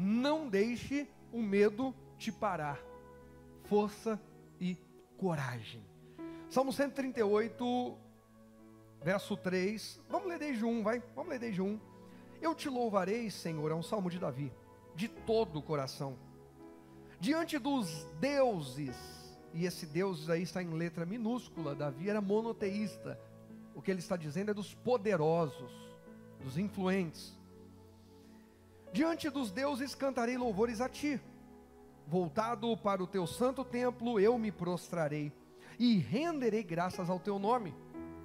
Não deixe o medo te parar. Força e coragem. Salmo 138, verso 3. Vamos ler desde 1, vai? Vamos ler desde 1. Eu te louvarei, Senhor, é um salmo de Davi, de todo o coração. Diante dos deuses, e esse deuses aí está em letra minúscula, Davi era monoteísta. O que ele está dizendo é dos poderosos, dos influentes. Diante dos deuses cantarei louvores a ti. Voltado para o teu santo templo, eu me prostrarei e renderei graças ao teu nome,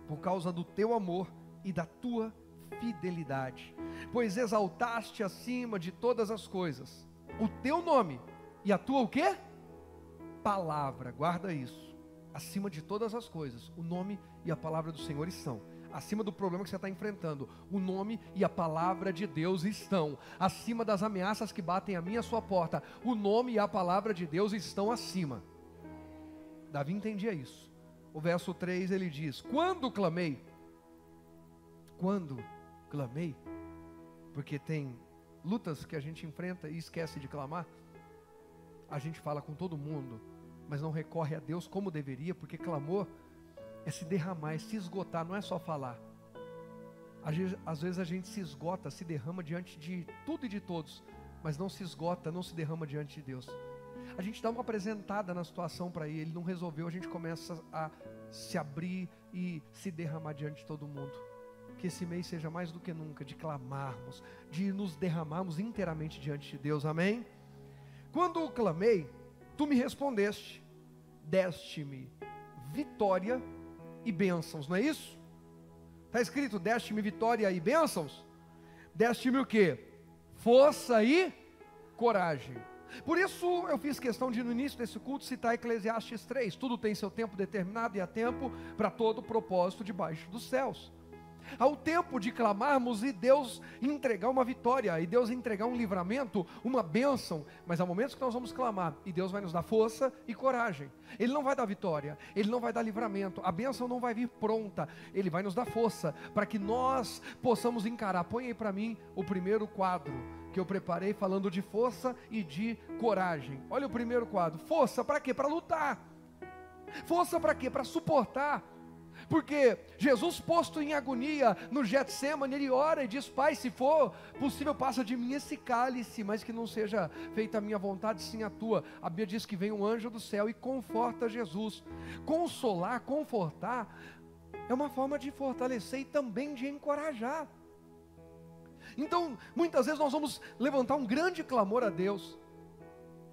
por causa do teu amor e da tua fidelidade. Pois exaltaste acima de todas as coisas o teu nome e a tua o quê? Palavra. Guarda isso. Acima de todas as coisas, o nome e a palavra do Senhor estão. Acima do problema que você está enfrentando, o nome e a palavra de Deus estão. Acima das ameaças que batem a minha e a sua porta, o nome e a palavra de Deus estão acima. Davi entendia isso. O verso 3 ele diz: quando clamei, porque tem lutas que a gente enfrenta e esquece de clamar. A gente fala com todo mundo, mas não recorre a Deus como deveria, porque clamor é se derramar, é se esgotar, não é só falar. Às vezes a gente se esgota, se derrama diante de tudo e de todos, mas não se esgota, não se derrama diante de Deus. A gente dá uma apresentada na situação para ele não resolveu, a gente começa a se abrir e se derramar diante de todo mundo. Que esse mês seja mais do que nunca de clamarmos, de nos derramarmos inteiramente diante de Deus, amém? Quando clamei, tu me respondeste, deste-me vitória e bênçãos, não é isso? Está escrito, deste-me vitória e bênçãos? Deste-me o quê? Força e coragem. Por isso eu fiz questão de no início desse culto citar Eclesiastes 3, tudo tem seu tempo determinado e há tempo para todo propósito debaixo dos céus. Há o tempo de clamarmos e Deus entregar uma vitória, e Deus entregar um livramento, uma bênção, mas há momentos que nós vamos clamar, e Deus vai nos dar força e coragem. Ele não vai dar vitória, Ele não vai dar livramento, a bênção não vai vir pronta, Ele vai nos dar força, para que nós possamos encarar. Põe aí para mim o primeiro quadro, que eu preparei falando de força e de coragem. Olha o primeiro quadro, força para quê? Para lutar. Força para quê? Para suportar. Porque Jesus, posto em agonia no Getsemane, ele ora e diz: Pai, se for possível, passa de mim esse cálice, mas que não seja feita a minha vontade, sim a tua. A Bíblia diz que vem um anjo do céu e conforta Jesus. Consolar, confortar, é uma forma de fortalecer e também de encorajar. Então, muitas vezes nós vamos levantar um grande clamor a Deus,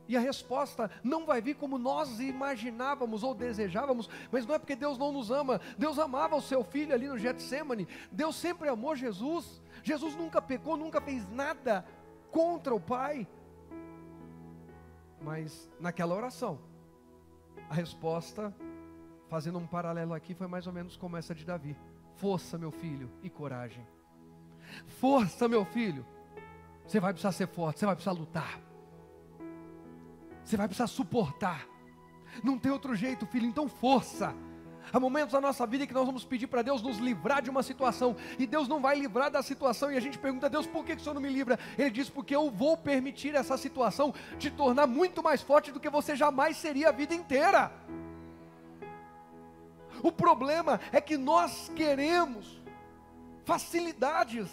e a resposta não vai vir como nós imaginávamos ou desejávamos, mas não é porque Deus não nos ama. Deus amava o seu filho ali no Getsemane, Deus sempre amou Jesus. Jesus nunca pecou, nunca fez nada contra o Pai. Mas naquela oração, a resposta, fazendo um paralelo aqui, foi mais ou menos como essa de Davi: força, meu filho, e coragem. Força, meu filho, você vai precisar ser forte, você vai precisar lutar. Você vai precisar suportar. Não tem outro jeito, filho, então força. Há momentos da nossa vida que nós vamos pedir para Deus nos livrar de uma situação, e Deus não vai livrar da situação, e a gente pergunta: Deus, por que o Senhor não me livra? Ele diz: porque eu vou permitir essa situação te tornar muito mais forte do que você jamais seria a vida inteira. O problema é que nós queremos facilidades.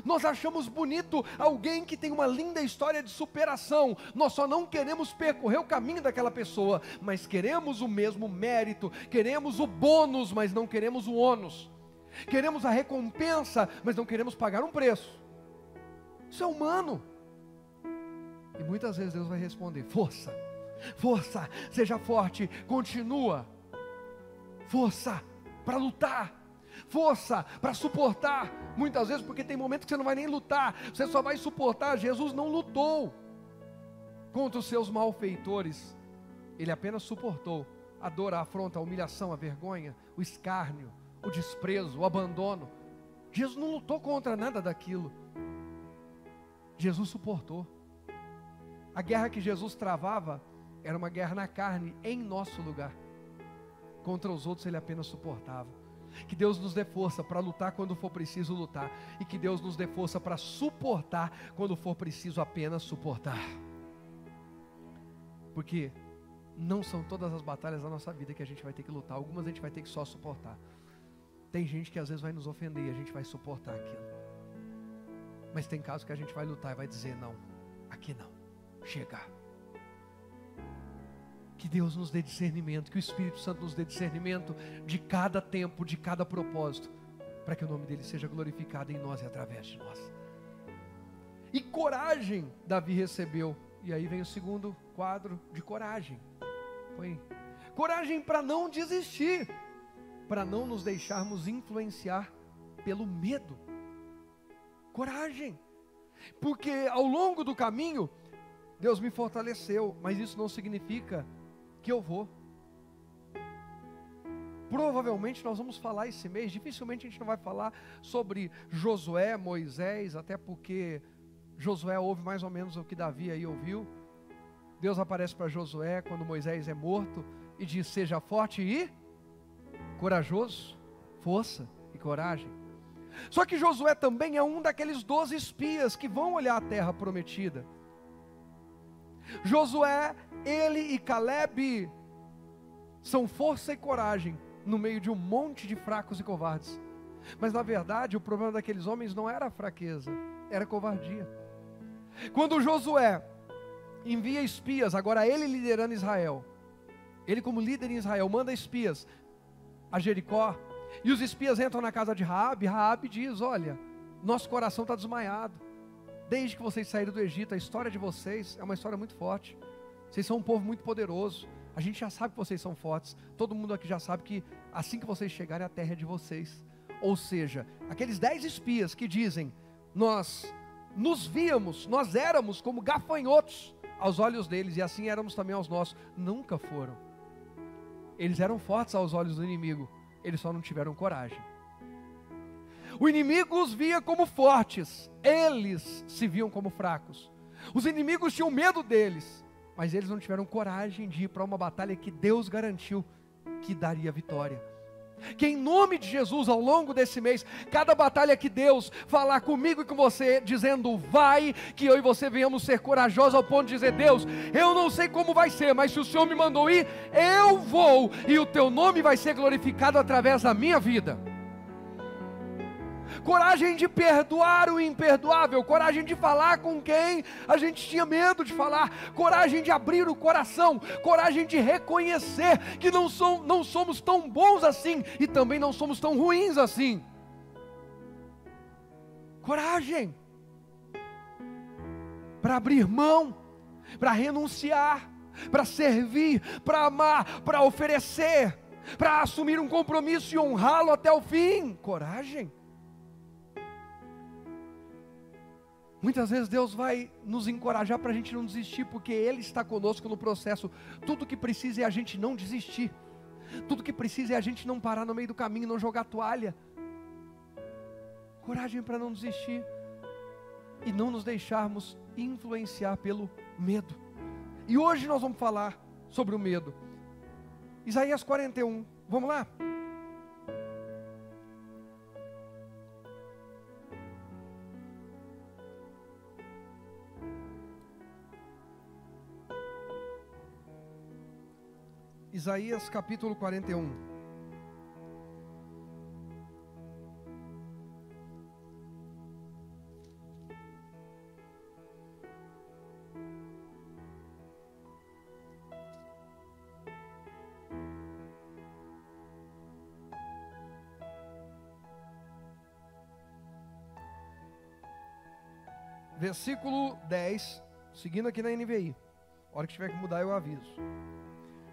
Nós achamos bonito alguém que tem uma linda história de superação. Nós só não queremos percorrer o caminho daquela pessoa, mas queremos o mesmo mérito, queremos o bônus, mas não queremos o ônus. Queremos a recompensa, mas não queremos pagar um preço. Isso é humano. E muitas vezes Deus vai responder: força, força, seja forte, continua. Força para lutar. Força para suportar. Muitas vezes, porque tem momentos que você não vai nem lutar, você só vai suportar. Jesus não lutou contra os seus malfeitores, Ele apenas suportou a dor, a afronta, a humilhação, a vergonha, o escárnio, o desprezo, o abandono. Jesus não lutou contra nada daquilo. Jesus suportou. A guerra que Jesus travava era uma guerra na carne, em nosso lugar. Contra os outros Ele apenas suportava. Que Deus nos dê força para lutar quando for preciso lutar. E que Deus nos dê força para suportar quando for preciso apenas suportar. Porque não são todas as batalhas da nossa vida que a gente vai ter que lutar. Algumas a gente vai ter que só suportar. Tem gente que às vezes vai nos ofender e a gente vai suportar aquilo. Mas tem casos que a gente vai lutar e vai dizer: não, aqui não, chega. Que Deus nos dê discernimento, que o Espírito Santo nos dê discernimento de cada tempo, de cada propósito, para que o nome dele seja glorificado em nós e através de nós. E coragem Davi recebeu. E aí vem o segundo quadro de coragem. Põe. Coragem para não desistir, para não nos deixarmos influenciar pelo medo. Coragem, porque ao longo do caminho Deus me fortaleceu, mas isso não significa que eu vou. Provavelmente nós vamos falar esse mês, dificilmente a gente não vai falar sobre Josué, Moisés, até porque Josué ouve mais ou menos o que Davi aí ouviu. Deus aparece para Josué quando Moisés é morto e diz: seja forte e corajoso, força e coragem. Só que Josué também é um daqueles 12 espias que vão olhar a terra prometida. Josué, ele e Caleb são força e coragem no meio de um monte de fracos e covardes. Mas na verdade o problema daqueles homens não era a fraqueza, era a covardia. Quando Josué envia espias, agora ele liderando Israel, ele como líder em Israel, manda espias a Jericó, e os espias entram na casa de Raabe. Raabe diz: olha, nosso coração está desmaiado, desde que vocês saíram do Egito, a história de vocês é uma história muito forte, vocês são um povo muito poderoso, a gente já sabe que vocês são fortes, todo mundo aqui já sabe que assim que vocês chegarem a terra é de vocês. Ou seja, aqueles 10 espias que dizem: nós nos víamos, nós éramos como gafanhotos aos olhos deles, e assim éramos também aos nossos, nunca foram. Eles eram fortes aos olhos do inimigo, eles só não tiveram coragem. O inimigo os via como fortes, eles se viam como fracos. Os inimigos tinham medo deles, mas eles não tiveram coragem de ir para uma batalha que Deus garantiu que daria vitória. Que em nome de Jesus, ao longo desse mês, cada batalha que Deus falar comigo e com você, dizendo vai, que eu e você venhamos ser corajosos ao ponto de dizer: Deus, eu não sei como vai ser, mas se o Senhor me mandou ir, eu vou, e o teu nome vai ser glorificado através da minha vida. Coragem de perdoar o imperdoável, coragem de falar com quem a gente tinha medo de falar, coragem de abrir o coração, coragem de reconhecer que não somos tão bons assim e também não somos tão ruins assim. Coragem para abrir mão, para renunciar, para servir, para amar, para oferecer, para assumir um compromisso e honrá-lo até o fim. Coragem. Muitas vezes Deus vai nos encorajar para a gente não desistir, porque Ele está conosco no processo. Tudo que precisa é a gente não desistir. Tudo que precisa é a gente não parar no meio do caminho, não jogar toalha. Coragem para não desistir e não nos deixarmos influenciar pelo medo. E hoje nós vamos falar sobre o medo. Isaías 41, vamos lá? Isaías capítulo 41. Versículo 10, seguindo aqui na NVI. A hora que tiver que mudar eu aviso.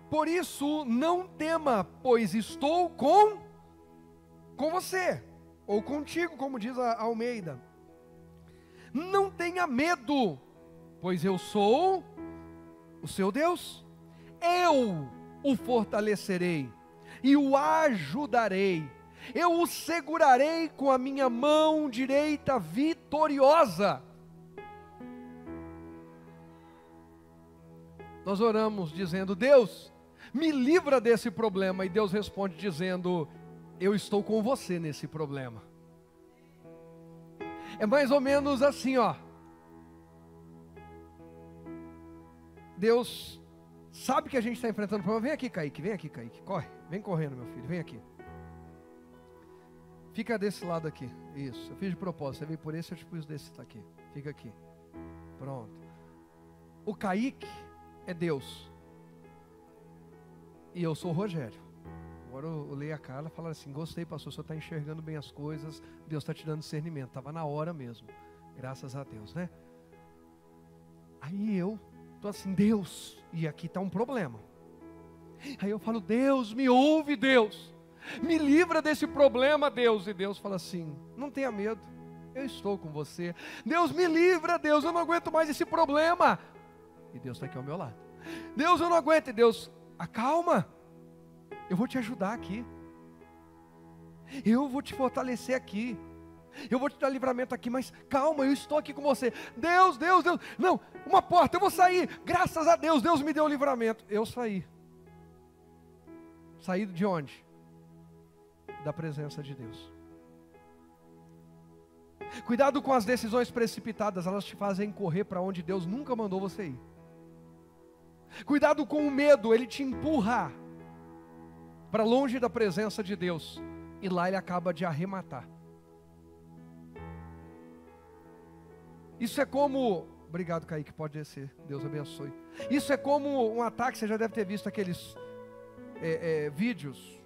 Por isso não tema, pois estou com você, ou contigo, como diz a Almeida. Não tenha medo, pois eu sou o seu Deus. Eu o fortalecerei e o ajudarei. Eu o segurarei com a minha mão direita vitoriosa. Nós oramos dizendo: Deus, me livra desse problema. E Deus responde dizendo: eu estou com você nesse problema. É mais ou menos assim, ó. Deus sabe que a gente está enfrentando problema. Vem aqui, Kaique, corre. Vem correndo, meu filho, vem aqui. Fica desse lado aqui. Isso, eu fiz de propósito. Você veio por esse, eu te pus desse aqui. Fica aqui. Pronto. O Kaique é Deus. E eu sou o Rogério. Agora eu olhei a Carla e falaram assim: gostei, pastor, o senhor está enxergando bem as coisas, Deus está te dando discernimento. Estava na hora mesmo. Graças a Deus, né? Aí eu estou assim: Deus, e aqui está um problema. Aí eu falo: Deus, me ouve, Deus. Me livra desse problema, Deus. E Deus fala assim: não tenha medo, eu estou com você. Deus, me livra, Deus, eu não aguento mais esse problema. E Deus está aqui ao meu lado. Deus, eu não aguento. E Deus: acalma, eu vou te ajudar aqui. Eu vou te fortalecer aqui. Eu vou te dar livramento aqui, mas calma, eu estou aqui com você. Deus, Deus, Deus. Não, uma porta, eu vou sair. Graças a Deus, Deus me deu o livramento. Eu saí. Saí de onde? Da presença de Deus. Cuidado com as decisões precipitadas, elas te fazem correr para onde Deus nunca mandou você ir. Cuidado com o medo, ele te empurra para longe da presença de Deus, e lá ele acaba de arrematar. Isso é como, obrigado, Kaique, pode descer, Deus abençoe. Isso é como um ataque, você já deve ter visto aqueles vídeos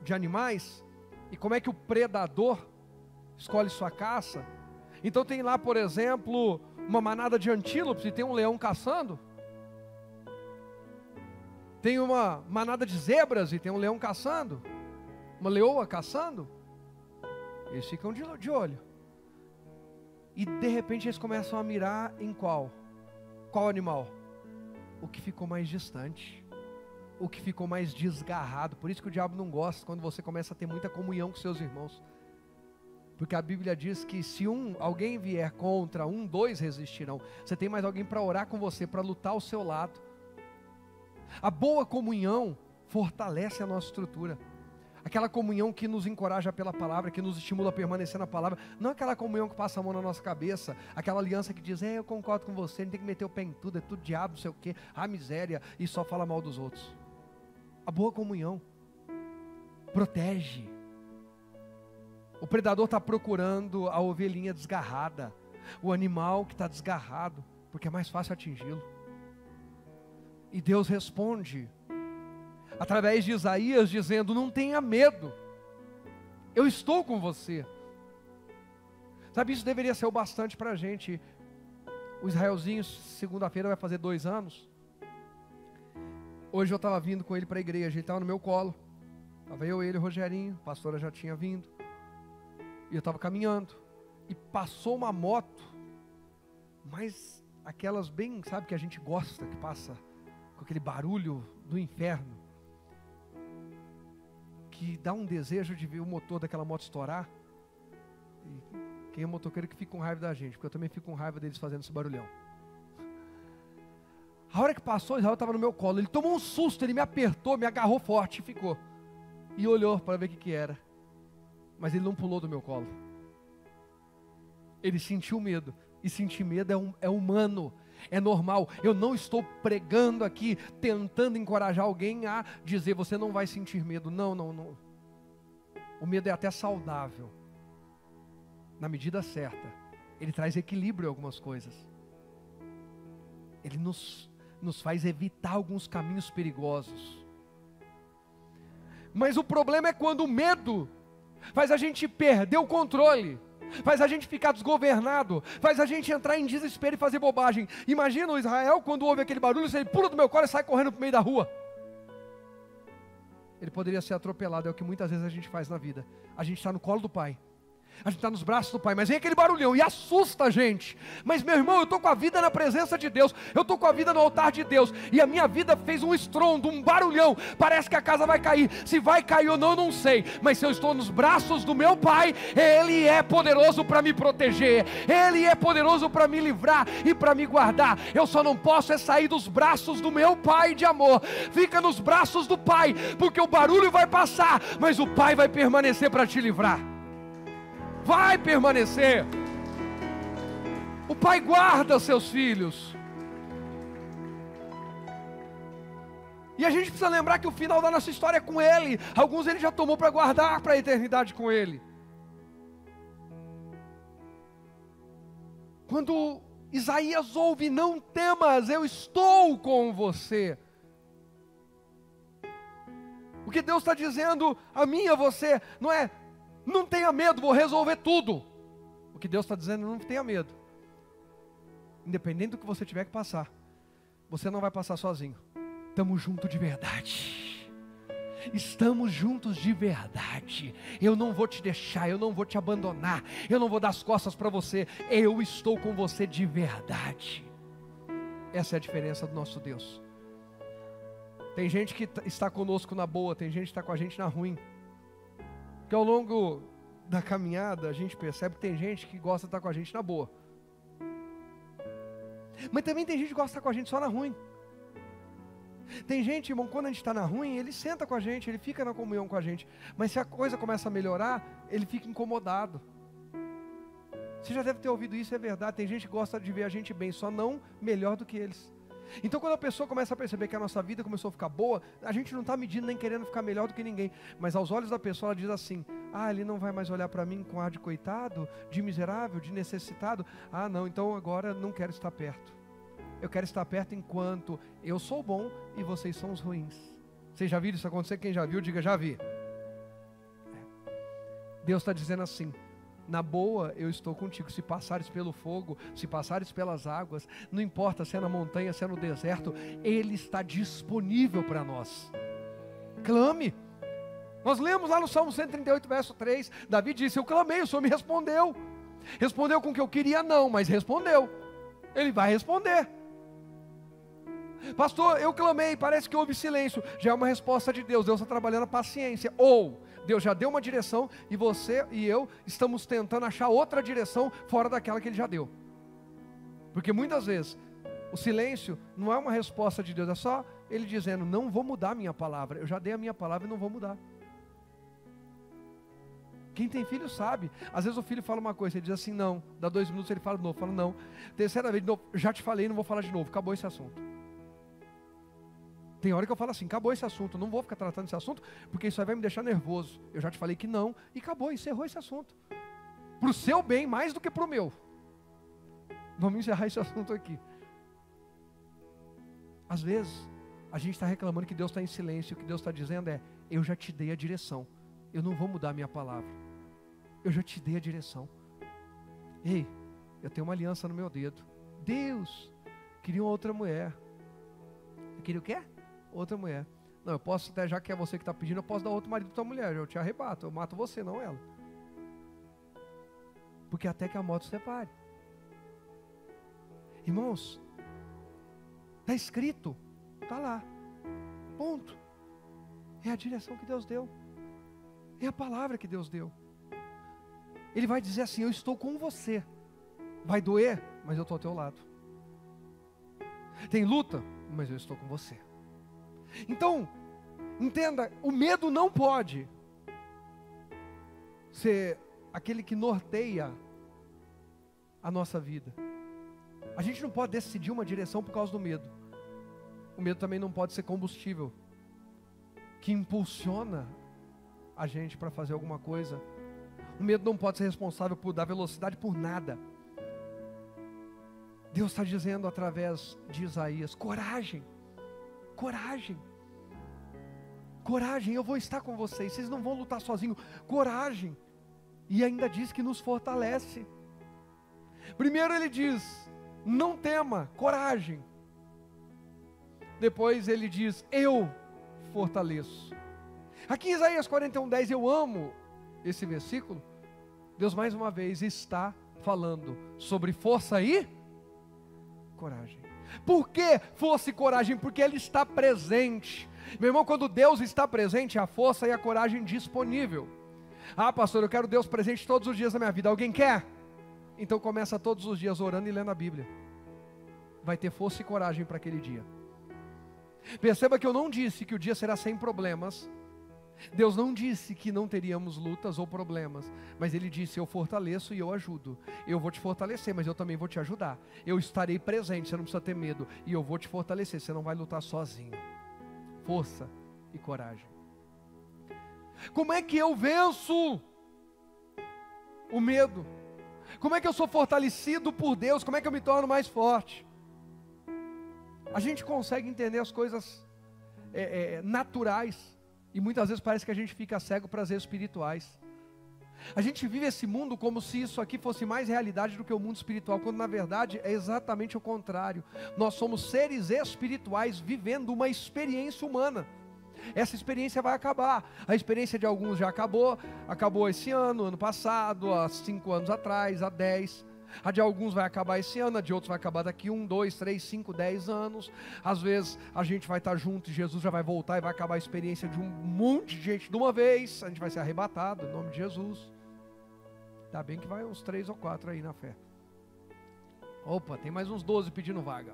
de animais, e como é que o predador escolhe sua caça. Então tem lá, por exemplo, uma manada de antílopes, e tem um leão caçando. Tem uma manada de zebras, e tem um leão caçando. Uma leoa caçando. Eles ficam de olho. E de repente eles começam a mirar em qual? Qual animal? O que ficou mais distante, o que ficou mais desgarrado. Por isso que o diabo não gosta quando você começa a ter muita comunhão com seus irmãos. Porque a Bíblia diz que se alguém vier contra dois resistirão. Você tem mais alguém para orar com você, para lutar ao seu lado. A boa comunhão fortalece a nossa estrutura. Aquela comunhão que nos encoraja pela palavra, que nos estimula a permanecer na palavra. Não aquela comunhão que passa a mão na nossa cabeça. Aquela aliança que diz: eu concordo com você, não tem que meter o pé em tudo, é tudo diabo, não sei o quê, miséria, e só fala mal dos outros. A boa comunhão protege. O predador está procurando a ovelhinha desgarrada, o animal que está desgarrado, porque é mais fácil atingi-lo. E Deus responde através de Isaías dizendo: não tenha medo, eu estou com você. Sabe, isso deveria ser o bastante para a gente. O Israelzinho, segunda-feira, vai fazer 2 anos. Hoje eu estava vindo com ele para a igreja, ele estava no meu colo. Estava eu, ele e o Rogerinho, a pastora já tinha vindo. E eu estava caminhando, e passou uma moto, mas aquelas bem, sabe, que a gente gosta, que passa com aquele barulho do inferno, que dá um desejo de ver o motor daquela moto estourar. E quem é motoqueiro que fica com raiva da gente, porque eu também fico com raiva deles fazendo esse barulhão. A hora que passou, Israel estava no meu colo, ele tomou um susto, ele me apertou, me agarrou forte e ficou. E olhou para ver o que era. Mas ele não pulou do meu colo. Ele sentiu medo. E sentir medo é humano, é normal. Eu não estou pregando aqui, tentando encorajar alguém a dizer: você não vai sentir medo. Não. O medo é até saudável. Na medida certa. Ele traz equilíbrio em algumas coisas. Ele nos faz evitar alguns caminhos perigosos. Mas o problema é quando o medo faz a gente perder o controle, faz a gente ficar desgovernado, faz a gente entrar em desespero e fazer bobagem. Imagina o Israel quando ouve aquele barulho, ele pula do meu colo e sai correndo para o meio da rua. Ele poderia ser atropelado, é o que muitas vezes a gente faz na vida. A gente está no colo do pai, A gente está nos braços do Pai, mas vem aquele barulhão e assusta a gente. Mas meu irmão, eu estou com a vida na presença de Deus, eu estou com a vida no altar de Deus, e a minha vida fez um estrondo, um barulhão, parece que a casa vai cair. Se vai cair ou não, não sei, mas se eu estou nos braços do meu Pai, Ele é poderoso para me proteger, Ele é poderoso para me livrar e para me guardar. Eu só não posso sair dos braços do meu Pai de amor. Fica nos braços do Pai, porque o barulho vai passar, mas o Pai vai permanecer para te livrar. Vai permanecer. O Pai guarda seus filhos. E a gente precisa lembrar que o final da nossa história é com Ele. Alguns Ele já tomou para guardar para a eternidade com Ele. Quando Isaías ouve: não temas, eu estou com você. O que Deus está dizendo a mim e a você não é: não tenha medo, vou resolver tudo. O que Deus está dizendo: não tenha medo. Independente do que você tiver que passar, você não vai passar sozinho. Estamos juntos de verdade. Estamos juntos de verdade. Eu não vou te deixar, eu não vou te abandonar, eu não vou dar as costas para você. Eu estou com você de verdade. Essa é a diferença do nosso Deus. Tem gente que está conosco na boa, tem gente que está com a gente na ruim. Porque ao longo da caminhada a gente percebe que tem gente que gosta de estar com a gente na boa, mas também tem gente que gosta de estar com a gente só na ruim. Tem gente, irmão, quando a gente está na ruim, ele senta com a gente, ele fica na comunhão com a gente, mas se a coisa começa a melhorar, ele fica incomodado. Você já deve ter ouvido isso, é verdade. Tem gente que gosta de ver a gente bem, só não melhor do que eles. Então quando a pessoa começa a perceber que a nossa vida começou a ficar boa, a gente não está medindo nem querendo ficar melhor do que ninguém, mas aos olhos da pessoa ela diz assim: ah, ele não vai mais olhar para mim com ar de coitado, de miserável, de necessitado. Ah não, então agora não quero estar perto. Eu quero estar perto enquanto eu sou bom e vocês são os ruins. Vocês já viram isso acontecer? Quem já viu, diga: já vi. Deus está dizendo assim: na boa eu estou contigo. Se passares pelo fogo, se passares pelas águas, não importa se é na montanha, se é no deserto, Ele está disponível para nós. Clame. Nós lemos lá no Salmo 138, verso 3, Davi disse: eu clamei, o Senhor me respondeu. Respondeu com o que eu queria? Não, mas respondeu. Ele vai responder. Pastor, eu clamei, parece que houve silêncio. Já é uma resposta de Deus. Deus está trabalhando a paciência. Ou Deus já deu uma direção e você e eu estamos tentando achar outra direção fora daquela que Ele já deu. Porque muitas vezes o silêncio não é uma resposta de Deus, é só Ele dizendo: não vou mudar a minha palavra. Eu já dei a minha palavra e não vou mudar. Quem tem filho sabe. Às vezes o filho fala uma coisa, ele diz assim: não. Dá 2 minutos, ele fala de novo. Fala: não. Terceira vez, de novo. Já te falei, não vou falar de novo. Acabou esse assunto. Tem hora que eu falo assim: acabou esse assunto, não vou ficar tratando esse assunto, porque isso aí vai me deixar nervoso. Eu já te falei que não, e acabou, encerrou esse assunto. Para o seu bem, mais do que para o meu. Vamos encerrar esse assunto aqui. Às vezes, a gente está reclamando que Deus está em silêncio, e o que Deus está dizendo é: eu já te dei a direção, eu não vou mudar a minha palavra. Eu já te dei a direção. Ei, eu tenho uma aliança no meu dedo. Deus queria uma outra mulher. Eu queria o quê? Outra mulher. Não, eu posso até, já que é você que está pedindo, eu posso dar outro marido para tua mulher. Eu te arrebato, eu mato você, não ela. Porque até que a morte separe. Irmãos, está escrito, está lá. Ponto. É a direção que Deus deu. É a palavra que Deus deu. Ele vai dizer assim: eu estou com você. Vai doer, mas eu estou ao teu lado. Tem luta, mas eu estou com você. Então, entenda, o medo não pode ser aquele que norteia a nossa vida. A gente não pode decidir uma direção por causa do medo. O medo também não pode ser combustível que impulsiona a gente para fazer alguma coisa. O medo não pode ser responsável por dar velocidade por nada. Deus está dizendo através de Isaías: coragem, coragem, coragem, eu vou estar com vocês, vocês não vão lutar sozinhos, coragem. E ainda diz que nos fortalece. Primeiro ele diz: não tema, coragem. Depois ele diz: eu fortaleço. Aqui em Isaías 41:10, eu amo esse versículo. Deus mais uma vez está falando sobre força e coragem. Por que força e coragem? Porque Ele está presente. Meu irmão, quando Deus está presente, a força e a coragem disponível. Ah, pastor, eu quero Deus presente todos os dias da minha vida. Alguém quer? Então começa todos os dias orando e lendo a Bíblia. Vai ter força e coragem para aquele dia. Perceba que eu não disse que o dia será sem problemas. Deus não disse que não teríamos lutas ou problemas, mas Ele disse: eu fortaleço e eu ajudo. Eu vou te fortalecer, mas eu também vou te ajudar. Eu estarei presente, você não precisa ter medo. E eu vou te fortalecer, você não vai lutar sozinho. Força e coragem. Como é que eu venço o medo? Como é que eu sou fortalecido por Deus? Como é que eu me torno mais forte? A gente consegue entender as coisas naturais, e muitas vezes parece que a gente fica cego para as espirituais. A gente vive esse mundo como se isso aqui fosse mais realidade do que o mundo espiritual, quando na verdade é exatamente o contrário. Nós somos seres espirituais vivendo uma experiência humana. Essa experiência vai acabar. A experiência de alguns já acabou esse ano, ano passado, há 5 anos atrás, há 10. A de alguns vai acabar esse ano, a de outros vai acabar daqui 1, 2, 3, 5, 10 anos. Às vezes a gente vai estar junto e Jesus já vai voltar e vai acabar a experiência de um monte de gente de uma vez. A gente vai ser arrebatado, em nome de Jesus. Ainda bem que vai uns 3 ou 4 aí na fé. Opa, tem mais uns 12 pedindo vaga.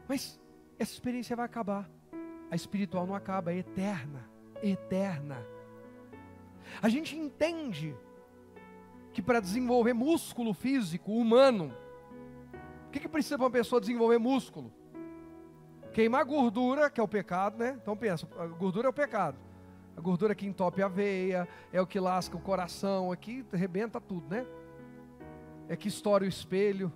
Mas essa experiência vai acabar. A espiritual não acaba, é eterna. Eterna. A gente entende que para desenvolver músculo físico humano, o que precisa para uma pessoa desenvolver músculo? Queimar gordura, que é o pecado, né? Então pensa, a gordura é o pecado. A gordura que entope a veia, é o que lasca o coração, aqui arrebenta tudo, né? É que estoura o espelho.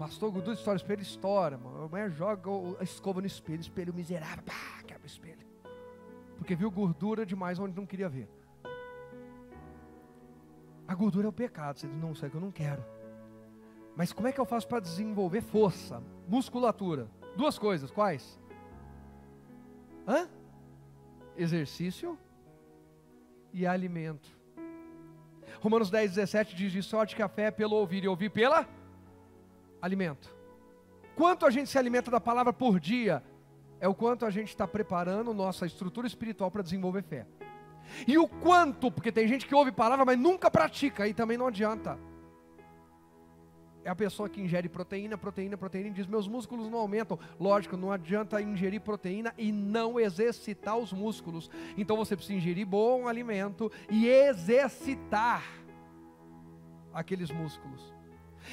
Pastor, gordura estoura o espelho, estoura, mano. A mulher joga a escova no espelho, espelho miserável, pá, quebra o espelho. Porque viu gordura demais onde não queria ver. A gordura é o pecado. Você diz: não, isso é que eu não quero. Mas como é que eu faço para desenvolver força, musculatura? 2 coisas, quais? Exercício e alimento. Romanos 10, 17 diz: de sorte que a fé é pelo ouvir, e ouvir pela alimento. Quanto a gente se alimenta da palavra por dia, é o quanto a gente está preparando nossa estrutura espiritual para desenvolver fé. E o quanto, porque tem gente que ouve palavra, mas nunca pratica, aí também não adianta. É a pessoa que ingere proteína, e diz: meus músculos não aumentam. Lógico, não adianta ingerir proteína e não exercitar os músculos. Então você precisa ingerir bom alimento e exercitar aqueles músculos.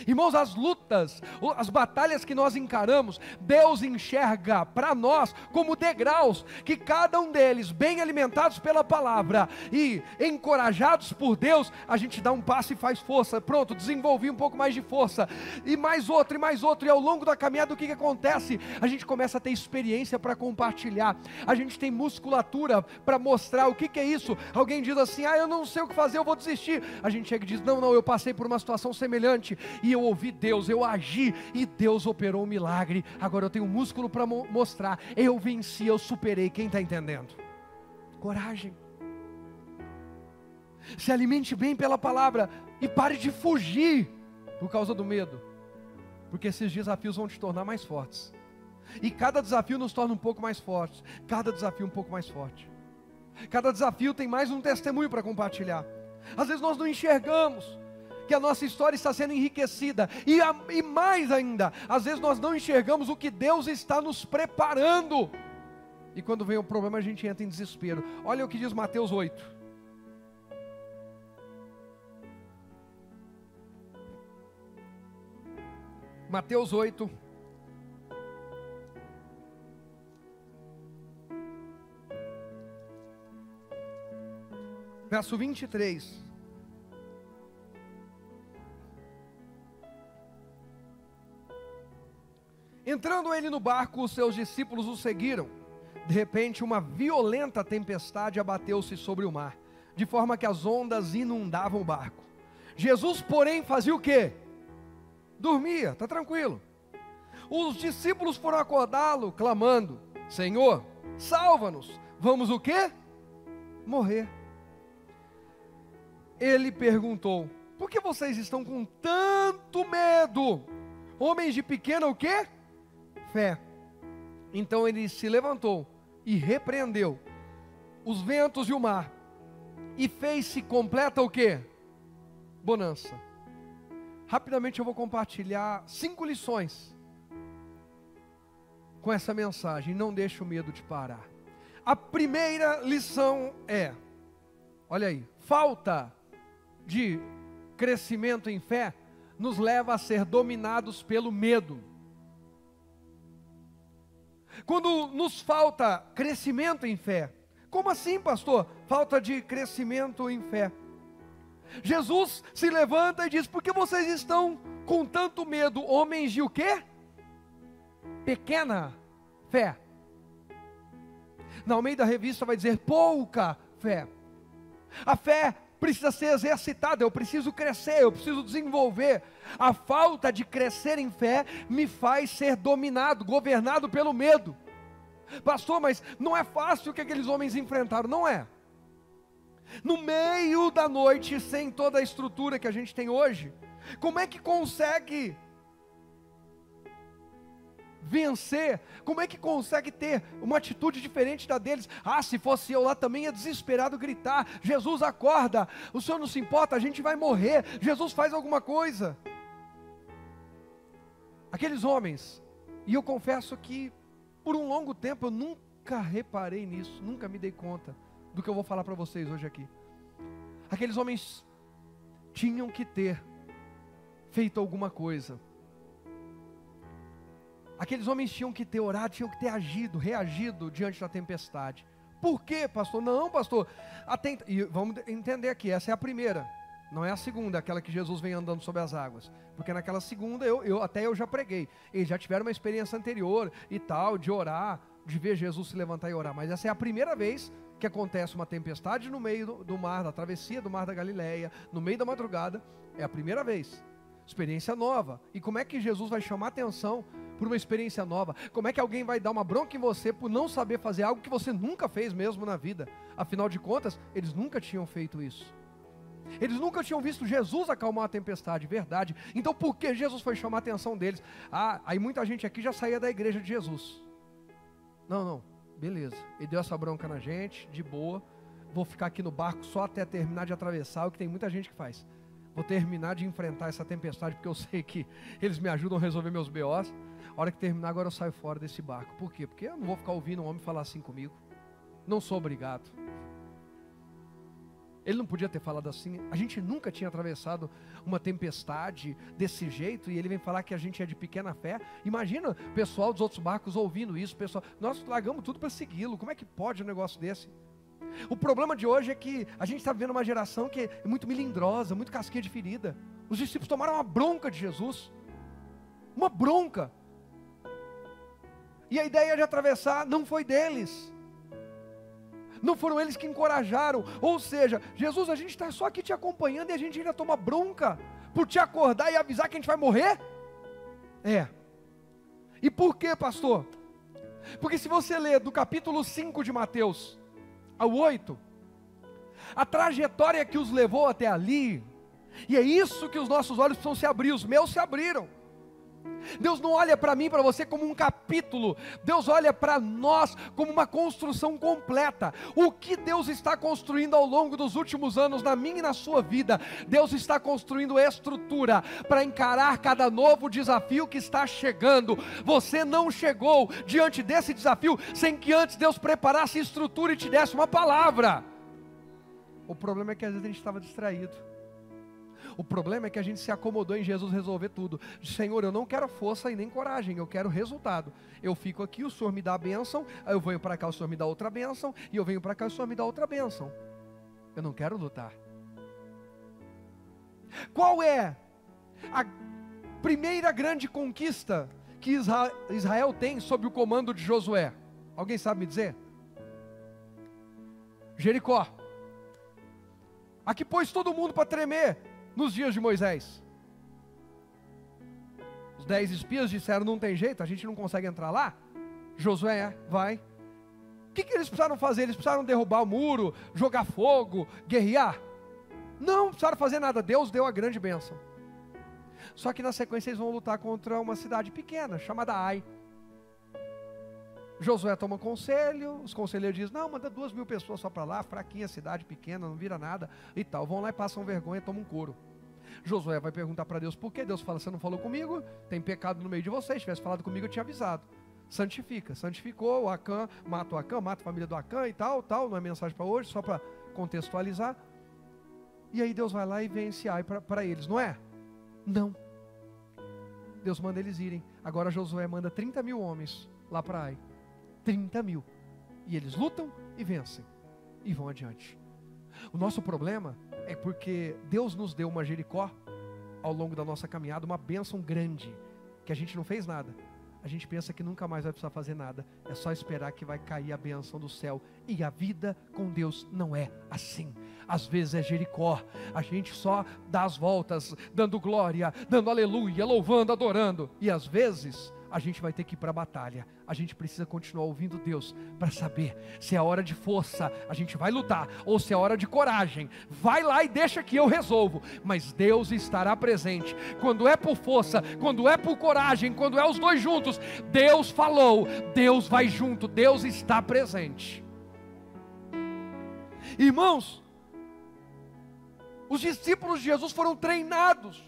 Irmãos, as lutas, as batalhas que nós encaramos, Deus enxerga para nós como degraus, que cada um deles, bem alimentados pela palavra e encorajados por Deus, a gente dá um passo e faz força. Pronto, desenvolvi um pouco mais de força, e mais outro, e ao longo da caminhada o que acontece? A gente começa a ter experiência para compartilhar, a gente tem musculatura para mostrar. O que é isso? Alguém diz assim: eu não sei o que fazer, eu vou desistir. A gente chega e diz: não, eu passei por uma situação semelhante, e eu ouvi Deus, eu agi, e Deus operou um milagre. Agora eu tenho músculo para mostrar. Eu venci, eu superei. Quem está entendendo? Coragem. Se alimente bem pela palavra, e pare de fugir por causa do medo, porque esses desafios vão te tornar mais fortes, e cada desafio nos torna um pouco mais fortes, cada desafio um pouco mais forte, cada desafio tem mais um testemunho para compartilhar. Às vezes nós não enxergamos que a nossa história está sendo enriquecida, e mais ainda, às vezes nós não enxergamos o que Deus está nos preparando, e quando vem o problema a gente entra em desespero. Olha o que diz Mateus 8. Mateus 8, verso 23. Entrando ele no barco, os seus discípulos o seguiram. De repente, uma violenta tempestade abateu-se sobre o mar, de forma que as ondas inundavam o barco. Jesus, porém, fazia o quê? Dormia, está tranquilo. Os discípulos foram acordá-lo, clamando: Senhor, salva-nos, vamos o quê? Morrer. ele perguntou: por que vocês estão com tanto medo? Homens de pequena o quê? Fé. Então ele se levantou e repreendeu os ventos e o mar, e fez-se completa o quê? Bonança. Rapidamente eu vou compartilhar 5 lições com essa mensagem. Não deixe o medo te parar. A primeira lição é, olha aí, falta de crescimento em fé nos leva a ser dominados pelo medo. Quando nos falta crescimento em fé, como assim, pastor? Falta de crescimento em fé. Jesus se levanta e diz: por que vocês estão com tanto medo, homens de o quê? Pequena fé. Na Almeida Revista vai dizer pouca fé. A fé precisa ser exercitada, eu preciso crescer, eu preciso desenvolver. A falta de crescer em fé me faz ser dominado, governado pelo medo. Pastor, mas não é fácil o que aqueles homens enfrentaram. Não é. No meio da noite, sem toda a estrutura que a gente tem hoje, como é que consegue vencer? Como é que consegue ter uma atitude diferente da deles? Ah, se fosse eu lá também ia desesperado gritar: Jesus, acorda, o Senhor não se importa, a gente vai morrer, Jesus, faz alguma coisa. Aqueles homens, e eu confesso que por um longo tempo eu nunca reparei nisso, nunca me dei conta do que eu vou falar para vocês hoje aqui. Aqueles homens tinham que ter feito alguma coisa. Aqueles homens tinham que ter orado, tinham que ter agido, reagido diante da tempestade. Por quê, pastor? Não, pastor, e vamos entender aqui, essa é a primeira, não é a segunda, aquela que Jesus vem andando sobre as águas. Porque naquela segunda, eu já preguei. Eles já tiveram uma experiência anterior e tal, de orar, de ver Jesus se levantar e orar. Mas essa é a primeira vez que acontece uma tempestade no meio do mar, da travessia do mar da Galileia, no meio da madrugada. É a primeira vez. Experiência nova. E como é que Jesus vai chamar atenção por uma experiência nova? Como é que alguém vai dar uma bronca em você por não saber fazer algo que você nunca fez mesmo na vida? Afinal de contas, eles nunca tinham feito isso. Eles nunca tinham visto Jesus acalmar a tempestade, verdade. Então por que Jesus foi chamar a atenção deles? Ah, aí muita gente aqui já saía da igreja de Jesus. Não, beleza. Ele deu essa bronca na gente, de boa. Vou ficar aqui no barco só até terminar de atravessar, o que tem muita gente que faz. Vou terminar de enfrentar essa tempestade, porque eu sei que eles me ajudam a resolver meus BOs. A hora que terminar, agora eu saio fora desse barco. Por quê? Porque eu não vou ficar ouvindo um homem falar assim comigo. Não sou obrigado. Ele não podia ter falado assim. A gente nunca tinha atravessado uma tempestade desse jeito, e ele vem falar que a gente é de pequena fé. Imagina o pessoal dos outros barcos ouvindo isso. Pessoal, nós largamos tudo para segui-lo. Como é que pode um negócio desse? O problema de hoje é que a gente está vivendo uma geração que é muito melindrosa, muito casquinha de ferida. Os discípulos tomaram uma bronca de Jesus. Uma bronca. E a ideia de atravessar não foi deles. Não foram eles que encorajaram. Ou seja, Jesus, a gente está só aqui te acompanhando e a gente ainda toma bronca por te acordar e avisar que a gente vai morrer? É. E por quê, pastor? Porque se você ler do capítulo 5 de Mateus ao 8, a trajetória que os levou até ali, e é isso que os nossos olhos precisam se abrir, os meus se abriram. Deus não olha para mim e para você como um capítulo. Deus olha para nós como uma construção completa. O que Deus está construindo ao longo dos últimos anos na minha e na sua vida? Deus está construindo estrutura para encarar cada novo desafio que está chegando. Você não chegou diante desse desafio sem que antes Deus preparasse estrutura e te desse uma palavra. O problema é que às vezes a gente estava distraído. O problema é que a gente se acomodou em Jesus resolver tudo. Senhor, eu não quero força e nem coragem, eu quero resultado. Eu fico aqui, o Senhor me dá a bênção, aí eu venho para cá, o Senhor me dá outra bênção, e eu venho para cá, o Senhor me dá outra bênção. Eu não quero lutar. Qual é a primeira grande conquista que Israel tem sob o comando de Josué? Alguém sabe me dizer? Jericó. Aqui pôs todo mundo para tremer nos dias de Moisés. Os 10 espias disseram: não tem jeito, a gente não consegue entrar lá. Josué, vai. O que eles precisaram fazer? Eles precisaram derrubar o muro, jogar fogo, guerrear? Não precisaram fazer nada, Deus deu a grande bênção. Só que na sequência eles vão lutar contra uma cidade pequena, chamada Ai. Josué toma conselho, os conselheiros dizem, não, manda 2.000 pessoas só para lá, fraquinha, cidade pequena, não vira nada e tal. Vão lá e passam vergonha, tomam um couro. Josué vai perguntar para Deus por quê. Deus fala, você não falou comigo, tem pecado no meio de vocês, se tivesse falado comigo eu tinha avisado. Santifica, santificou o Acã, mata a família do Acã e tal, não é mensagem para hoje, só para contextualizar. E aí Deus vai lá e vence Ai para eles, não é? Não. Deus manda eles irem. Agora Josué manda 30.000 homens lá para Ai. 30.000. E eles lutam e vencem. E vão adiante. O nosso problema é porque Deus nos deu uma Jericó ao longo da nossa caminhada, uma bênção grande, que a gente não fez nada. A gente pensa que nunca mais vai precisar fazer nada. É só esperar que vai cair a bênção do céu. E a vida com Deus não é assim. Às vezes é Jericó. A gente só dá as voltas, dando glória, dando aleluia, louvando, adorando. E às vezes a gente vai ter que ir para a batalha. A gente precisa continuar ouvindo Deus para saber se é hora de força, a gente vai lutar, ou se é hora de coragem. Vai lá e deixa que eu resolvo. Mas Deus estará presente. Quando é por força, quando é por coragem, quando é os dois juntos, Deus falou, Deus vai junto, Deus está presente. Irmãos, os discípulos de Jesus foram treinados.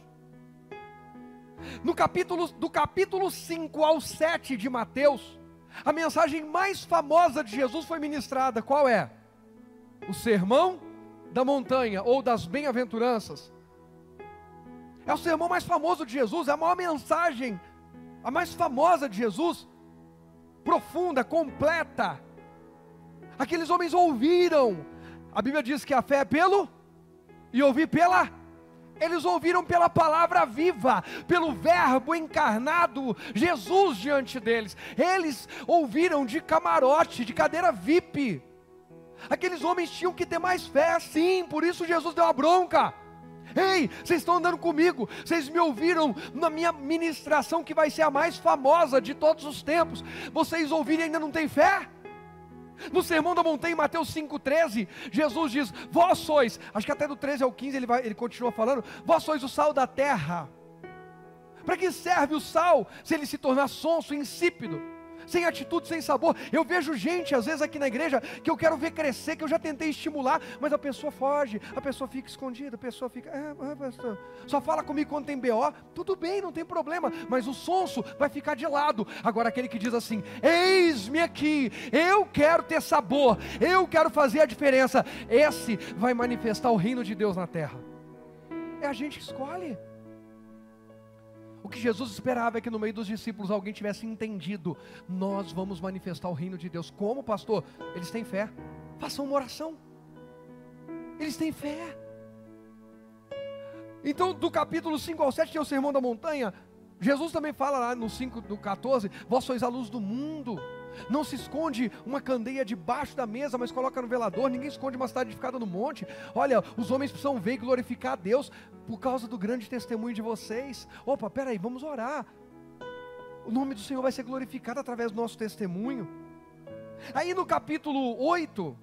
Do capítulo 5 ao 7 de Mateus, a mensagem mais famosa de Jesus foi ministrada. Qual é? O sermão da montanha, ou das bem-aventuranças. É o sermão mais famoso de Jesus, é a maior mensagem, a mais famosa de Jesus, profunda, completa. Aqueles homens ouviram. A Bíblia diz que a fé é pelo e ouvir pela. Eles ouviram pela palavra viva, pelo verbo encarnado, Jesus diante deles. Eles ouviram de camarote, de cadeira VIP. Aqueles homens tinham que ter mais fé, sim, por isso Jesus deu a bronca. Ei, vocês estão andando comigo, vocês me ouviram na minha ministração que vai ser a mais famosa de todos os tempos. Vocês ouviram e ainda não têm fé? No sermão da montanha, em Mateus 5,13, Jesus diz, vós sois, acho que até do 13 ao 15 ele continua falando, vós sois o sal da terra. Para que serve o sal, se ele se tornar sonso, insípido, sem atitude, sem sabor? Eu vejo gente, às vezes aqui na igreja, que eu quero ver crescer, que eu já tentei estimular, mas a pessoa foge, a pessoa fica escondida, a pessoa fica, pastor, só fala comigo quando tem BO, tudo bem, não tem problema, mas o sonso vai ficar de lado. Agora aquele que diz assim, eis-me aqui, eu quero ter sabor, eu quero fazer a diferença, esse vai manifestar o reino de Deus na terra. É a gente que escolhe. O que Jesus esperava é que no meio dos discípulos alguém tivesse entendido, nós vamos manifestar o reino de Deus. Como, pastor? Eles têm fé. Façam uma oração. Eles têm fé. Então, do capítulo 5 ao 7 tem o sermão da montanha. Jesus também fala lá no 5 do 14, vós sois a luz do mundo. Não se esconde uma candeia debaixo da mesa, mas coloca no velador. Ninguém esconde uma cidade edificada no monte. Olha, os homens precisam ver e glorificar a Deus por causa do grande testemunho de vocês. Opa, peraí, vamos orar. O nome do Senhor vai ser glorificado através do nosso testemunho. Aí no capítulo 8,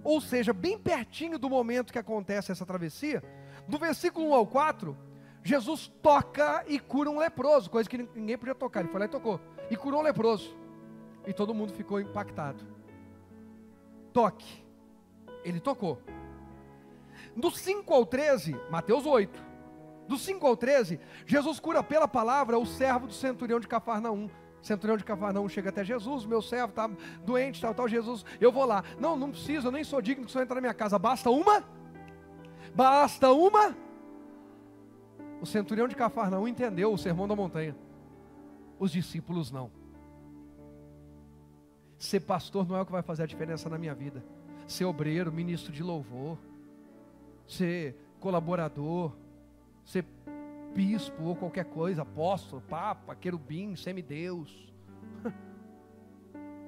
ou seja, bem pertinho do momento que acontece essa travessia, do versículo 1 ao 4, Jesus toca e cura um leproso, coisa que ninguém podia tocar. Ele foi lá e tocou, e curou um leproso. E todo mundo ficou impactado. Toque. Ele tocou. Do 5 ao 13, Mateus 8. Do 5 ao 13, Jesus cura pela palavra o servo do centurião de Cafarnaum. O centurião de Cafarnaum chega até Jesus, meu servo está doente, tal, Jesus, eu vou lá. Não precisa, eu nem sou digno que o senhor entre na minha casa. Basta uma? Basta uma? O centurião de Cafarnaum entendeu o sermão da montanha. Os discípulos não. Ser pastor não é o que vai fazer a diferença na minha vida. Ser obreiro, ministro de louvor, ser colaborador, ser bispo ou qualquer coisa, apóstolo, papa, querubim, semideus.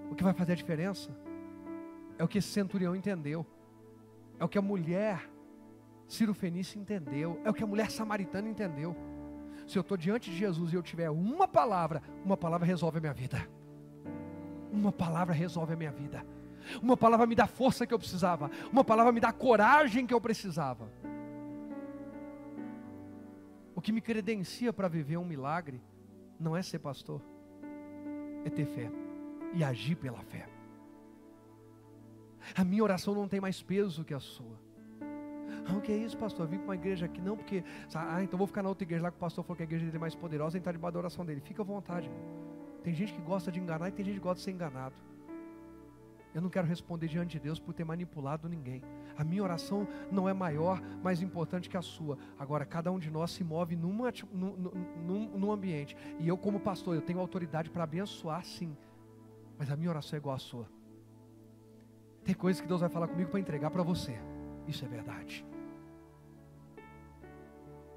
O que vai fazer a diferença é o que esse centurião entendeu. É o que a mulher Ciro-fenícia entendeu. É o que a mulher samaritana entendeu. Se eu estou diante de Jesus e eu tiver uma palavra resolve a minha vida. Uma palavra resolve a minha vida. Uma palavra me dá a força que eu precisava. Uma palavra me dá a coragem que eu precisava. que me credencia para viver um milagre não é ser pastor, é ter fé e agir pela fé. A minha oração não tem mais peso que a sua. O que é isso, pastor? Eu vim para uma igreja aqui, não porque... então vou ficar na outra igreja lá que o pastor falou que a igreja dele é mais poderosa, então debaixo da oração dele. Fica à vontade, irmão. Tem gente que gosta de enganar e tem gente que gosta de ser enganado. Eu não quero responder diante de Deus por ter manipulado ninguém. A minha oração não é maior, mais importante que a sua. Agora, cada um de nós se move num ambiente. E eu, como pastor, eu tenho autoridade para abençoar, sim. Mas a minha oração é igual à sua. Tem coisas que Deus vai falar comigo para entregar para você. Isso é verdade.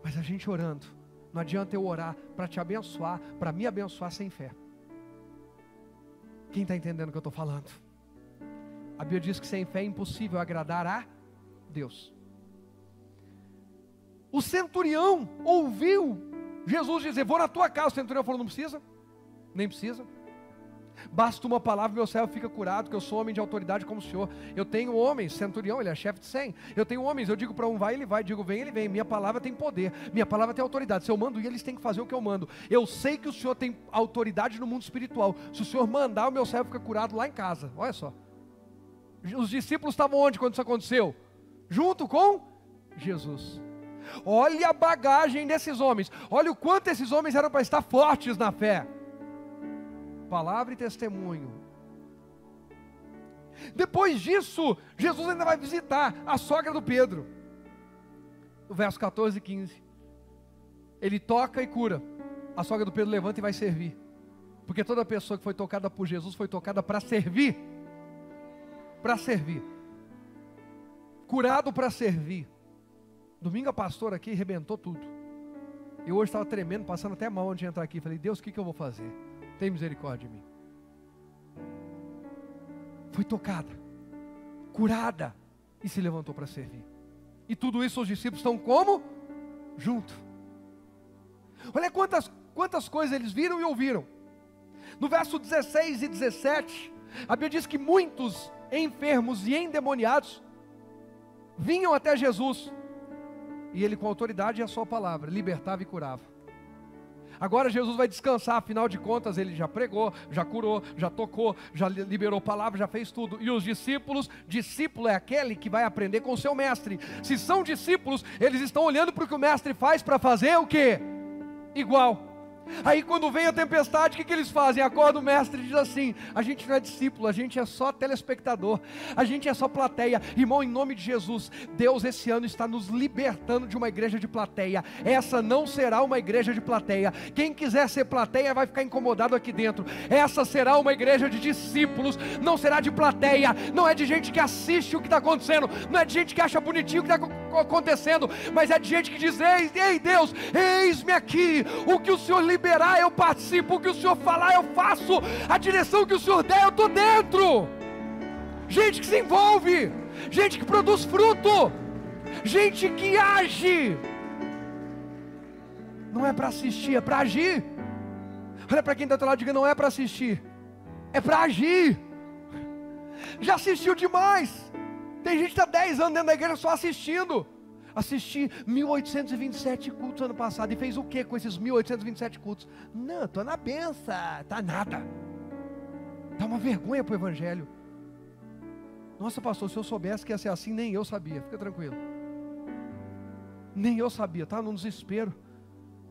Mas a gente orando, não adianta eu orar para te abençoar, para me abençoar sem fé. Quem está entendendo o que eu estou falando? A Bíblia diz que sem fé é impossível agradar a Deus. O centurião ouviu Jesus dizer: vou na tua casa. O centurião falou: não precisa, nem precisa. Basta uma palavra, meu servo fica curado, que eu sou homem de autoridade como o Senhor. Eu tenho homens, centurião, ele é chefe de 100. Eu tenho homens, eu digo para um vai, ele vai, digo vem, ele vem. Minha palavra tem poder, minha palavra tem autoridade. Se eu mando ir, eles têm que fazer o que eu mando. Eu sei que o Senhor tem autoridade no mundo espiritual. Se o Senhor mandar, o meu servo fica curado lá em casa. Olha só. Os discípulos estavam onde quando isso aconteceu? Junto com Jesus. Olha a bagagem desses homens. Olha o quanto esses homens eram para estar fortes na fé. Palavra e testemunho. Depois disso, Jesus ainda vai visitar a sogra do Pedro. No verso 14 e 15. Ele toca e cura. A sogra do Pedro levanta e vai servir. Porque toda pessoa que foi tocada por Jesus foi tocada para servir. Para servir. Curado para servir. Domingo a pastora aqui arrebentou tudo. Eu hoje estava tremendo, passando até mal antes de entrar aqui. Falei: Deus, o que eu vou fazer? Tem misericórdia de mim. Foi tocada, curada e se levantou para servir. E tudo isso os discípulos estão como? Junto. Olha quantas coisas eles viram e ouviram. No verso 16 e 17, a Bíblia diz que muitos enfermos e endemoniados vinham até Jesus. E ele, com autoridade e a sua palavra, libertava e curava. Agora Jesus vai descansar, afinal de contas ele já pregou, já curou, já tocou, já liberou palavra, já fez tudo. E os discípulos, discípulo é aquele que vai aprender com o seu mestre. Se são discípulos, eles estão olhando para o que o mestre faz para fazer o quê? Igual. Aí quando vem a tempestade, o que eles fazem? Acorda o mestre e diz assim: a gente não é discípulo, a gente é só telespectador, a gente é só plateia. Irmão, em nome de Jesus, Deus esse ano está nos libertando de uma igreja de plateia. Essa não será uma igreja de plateia. Quem quiser ser plateia vai ficar incomodado aqui dentro. Essa será uma igreja de discípulos, não será de plateia. Não é de gente que assiste o que está acontecendo, não é de gente que acha bonitinho o que está acontecendo, mas é de gente que diz: ei Deus, eis-me aqui, o que o Senhor liberar eu participo, o que o Senhor falar eu faço, a direção que o Senhor der eu estou dentro. Gente que se envolve, gente que produz fruto, gente que age. Não é para assistir, é para agir. Olha para quem está do lado e diga: não é para assistir, é para agir. Já assistiu demais. Tem gente que está 10 anos dentro da igreja só assistindo. Assisti 1827 cultos ano passado. E fez o que com esses 1827 cultos? Não, estou na benção. Está nada. Está uma vergonha para o evangelho. Nossa, pastor, se eu soubesse que ia ser assim, nem eu sabia. Fica tranquilo. Nem eu sabia, estava num desespero.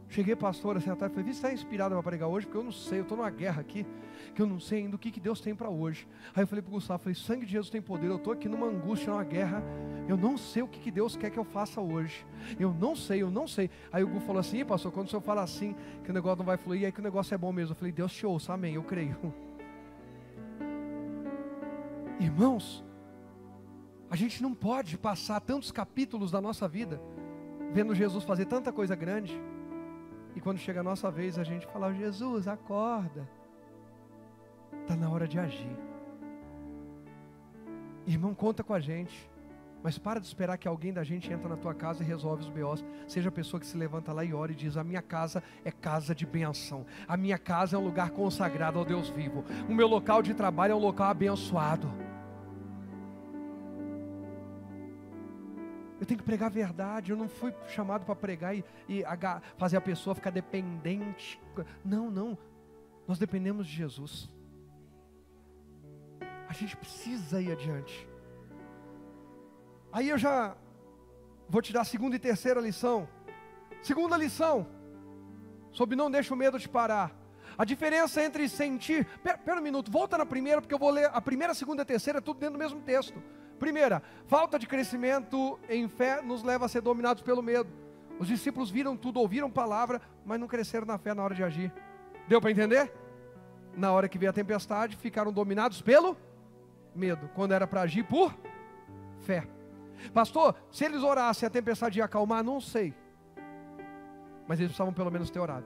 Cheguei, pastor, assim, atrás, falei: você está inspirado para pregar hoje? Porque eu não sei, eu estou numa guerra aqui, que eu não sei ainda o que Deus tem para hoje. Aí eu falei para o Gustavo, falei: sangue de Jesus tem poder, eu estou aqui numa angústia, numa guerra, eu não sei o que Deus quer que eu faça hoje. Eu não sei. Aí o Gu falou assim: pastor, quando o senhor fala assim, que o negócio não vai fluir, aí que o negócio é bom mesmo. Eu falei: Deus te ouça, amém, eu creio. Irmãos, a gente não pode passar tantos capítulos da nossa vida vendo Jesus fazer tanta coisa grande, e quando chega a nossa vez a gente fala: Jesus, acorda, está na hora de agir. Irmão, conta com a gente, mas para de esperar que alguém da gente entre na tua casa e resolve os B.O.s. Seja a pessoa que se levanta lá e ora e diz: a minha casa é casa de benção, a minha casa é um lugar consagrado ao Deus vivo, o meu local de trabalho é um local abençoado. Eu tenho que pregar a verdade. Eu não fui chamado para pregar e fazer a pessoa ficar dependente. Não, não. Nós dependemos de Jesus. A gente precisa ir adiante. Aí eu já vou te dar a segunda e terceira lição. Segunda lição, sobre não deixa o medo te parar. A diferença entre sentir... Pera um minuto, volta na primeira, porque eu vou ler a primeira, a segunda e a terceira, tudo dentro do mesmo texto. Primeira, falta de crescimento em fé nos leva a ser dominados pelo medo. Os discípulos viram tudo, ouviram palavra, mas não cresceram na fé na hora de agir. Deu para entender? Na hora que veio a tempestade, ficaram dominados pelo medo, quando era para agir por fé. Pastor, se eles orassem, a tempestade ia acalmar? Não sei. Mas eles precisavam pelo menos ter orado,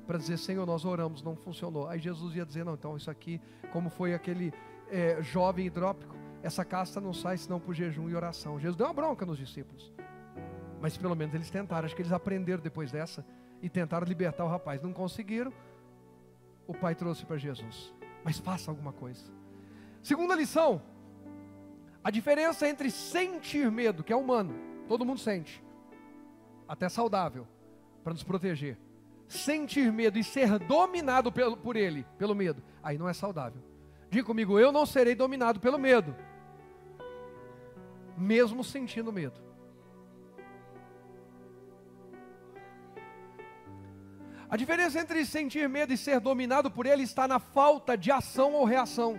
para dizer, Senhor, nós oramos, não funcionou. Aí Jesus ia dizer, não, então isso aqui, como foi aquele jovem hidrópico, essa casta não sai senão por jejum e oração. Jesus deu uma bronca nos discípulos, mas pelo menos eles tentaram. Acho que eles aprenderam depois dessa e tentaram libertar o rapaz. Não conseguiram, o pai trouxe para Jesus. Mas faça alguma coisa. Segunda lição, a diferença entre sentir medo, que é humano, todo mundo sente, até saudável, para nos proteger. Sentir medo e ser dominado por ele, pelo medo, aí não é saudável. Diga comigo, eu não serei dominado pelo medo, mesmo sentindo medo. A diferença entre sentir medo e ser dominado por ele está na falta de ação ou reação.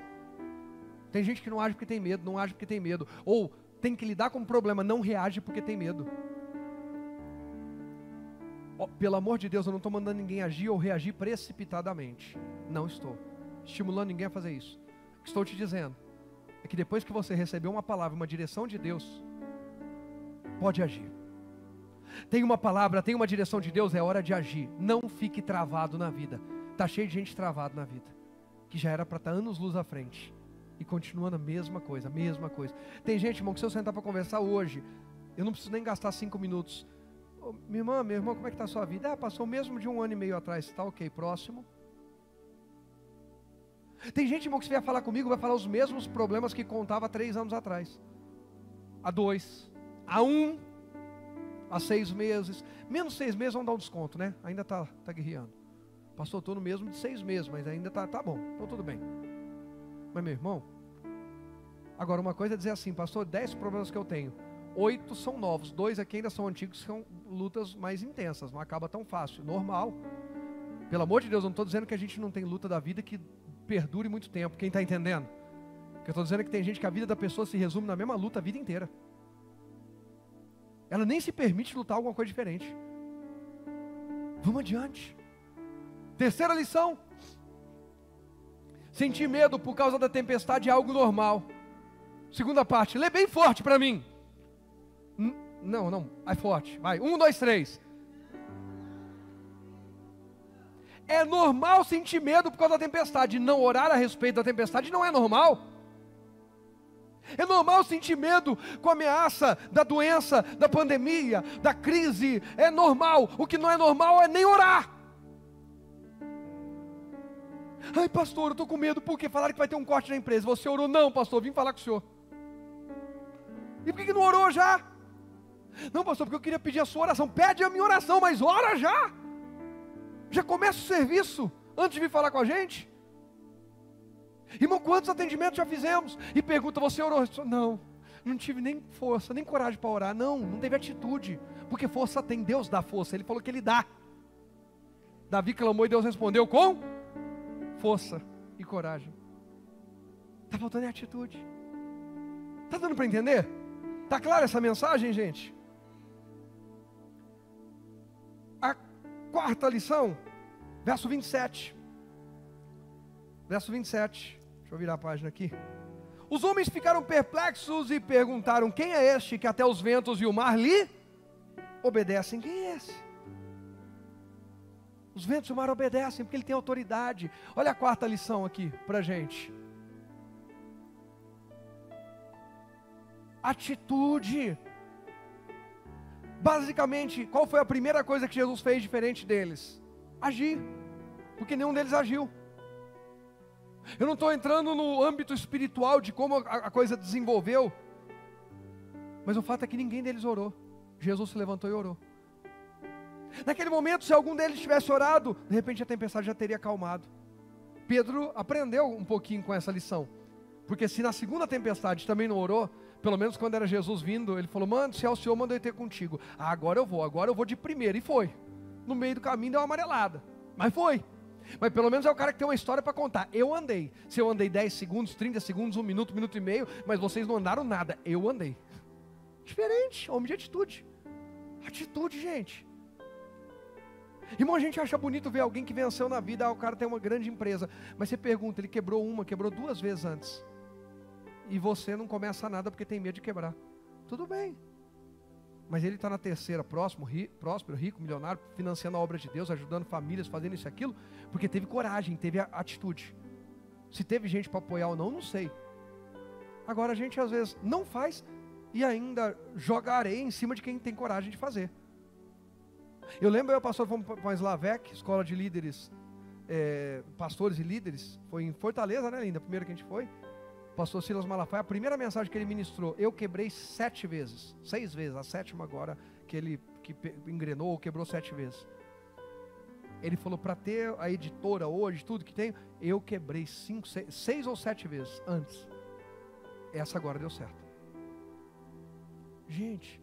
Tem gente que não age porque tem medo, não age porque tem medo, ou tem que lidar com um problema, não reage porque tem medo. Oh, pelo amor de Deus, eu não estou mandando ninguém agir ou reagir precipitadamente. Não estou estimulando ninguém a fazer isso. O que estou te dizendo é que depois que você recebeu uma palavra, uma direção de Deus, pode agir. Tem uma palavra, tem uma direção de Deus, é hora de agir. Não fique travado na vida. Está cheio de gente travada na vida, que já era para estar anos-luz à frente, e continua na mesma coisa, mesma coisa. Tem gente, irmão, que se eu sentar para conversar hoje, eu não preciso nem gastar 5 minutos. Oh, minha irmã, como é que está a sua vida? Passou o mesmo de 1 ano e meio atrás. Está ok, próximo. Tem gente, irmão, que se vier falar comigo, vai falar os mesmos problemas que contava há 3 anos atrás, há 2, há 1, há 6 meses. Menos 6 meses vão dar um desconto, né? Ainda está guerreando. Pastor, estou no mesmo de 6 meses, mas ainda tá bom, então tudo bem. Mas meu irmão, agora uma coisa é dizer assim, pastor, 10 problemas que eu tenho, 8 são novos, 2 aqui ainda são antigos, são lutas mais intensas, não acaba tão fácil, normal. Pelo amor de Deus, eu não estou dizendo que a gente não tem luta da vida que perdure muito tempo, quem está entendendo? O que eu estou dizendo é que tem gente que a vida da pessoa se resume na mesma luta a vida inteira. Ela nem se permite lutar alguma coisa diferente. Vamos adiante. Terceira lição. Sentir medo por causa da tempestade é algo normal. Segunda parte, lê bem forte para mim. Não, vai forte. Vai, 1, 2, 3. É normal sentir medo por causa da tempestade. Não orar a respeito da tempestade não é normal. É normal sentir medo com a ameaça da doença, da pandemia, da crise. É normal. O que não é normal é nem orar. Ai, pastor, eu estou com medo porque falaram que vai ter um corte na empresa. Você orou? Não, pastor, vim falar com o senhor. E por que não orou já? Não, pastor, porque eu queria pedir a sua oração. Pede a minha oração, mas ora já. Já começa o serviço antes de vir falar com a gente. Irmão, quantos atendimentos já fizemos? E pergunta, você orou? Não tive nem força, nem coragem para orar. Não teve atitude. Porque força tem, Deus dá força. Ele falou que Ele dá. Davi clamou e Deus respondeu com força e coragem. Está faltando atitude. Está dando para entender? Está clara essa mensagem, gente? A quarta lição, verso 27. Verso 27. Deixa eu virar a página aqui. Os homens ficaram perplexos e perguntaram, quem é este que até os ventos e o mar lhe obedecem? Quem é esse? Os ventos e o mar obedecem porque ele tem autoridade. Olha a quarta lição aqui para a gente. Atitude. Basicamente, qual foi a primeira coisa que Jesus fez diferente deles? Agir. Porque nenhum deles agiu. Eu não estou entrando no âmbito espiritual de como a coisa desenvolveu. Mas o fato é que ninguém deles orou. Jesus se levantou e orou. Naquele momento, se algum deles tivesse orado, de repente a tempestade já teria acalmado. Pedro aprendeu um pouquinho com essa lição. Porque se na segunda tempestade também não orou, pelo menos quando era Jesus vindo, ele falou, mano, se é o Senhor, mandou eu ter contigo. Agora eu vou de primeiro. E foi. No meio do caminho deu uma amarelada. Mas foi. Mas pelo menos é o cara que tem uma história para contar. Eu andei. Se eu andei 10 segundos, 30 segundos, 1 minuto, 1 minuto e meio, mas vocês não andaram nada. Eu andei. Diferente, homem de atitude. Atitude, gente. Irmão, a gente acha bonito ver alguém que venceu na vida. O cara tem uma grande empresa. Mas você pergunta, ele quebrou 2 vezes antes. E você não começa nada porque tem medo de quebrar. Tudo bem. Mas ele está na terceira, próspero, rico, milionário, financiando a obra de Deus, ajudando famílias, fazendo isso e aquilo, porque teve coragem, teve atitude. Se teve gente para apoiar ou não, não sei. Agora a gente às vezes não faz e ainda joga areia em cima de quem tem coragem de fazer. Eu lembro, eu e o pastor fomos para a Slavec, escola de líderes, pastores e líderes, foi em Fortaleza, né, linda? A primeira que a gente foi. Pastor Silas Malafaia, a primeira mensagem que ele ministrou, eu quebrei 7 vezes, 6 vezes, a 7ª agora, que ele engrenou, quebrou 7 vezes. Ele falou, para ter a editora hoje, tudo que tem, eu quebrei 6 ou 7 vezes antes. Essa agora deu certo. Gente,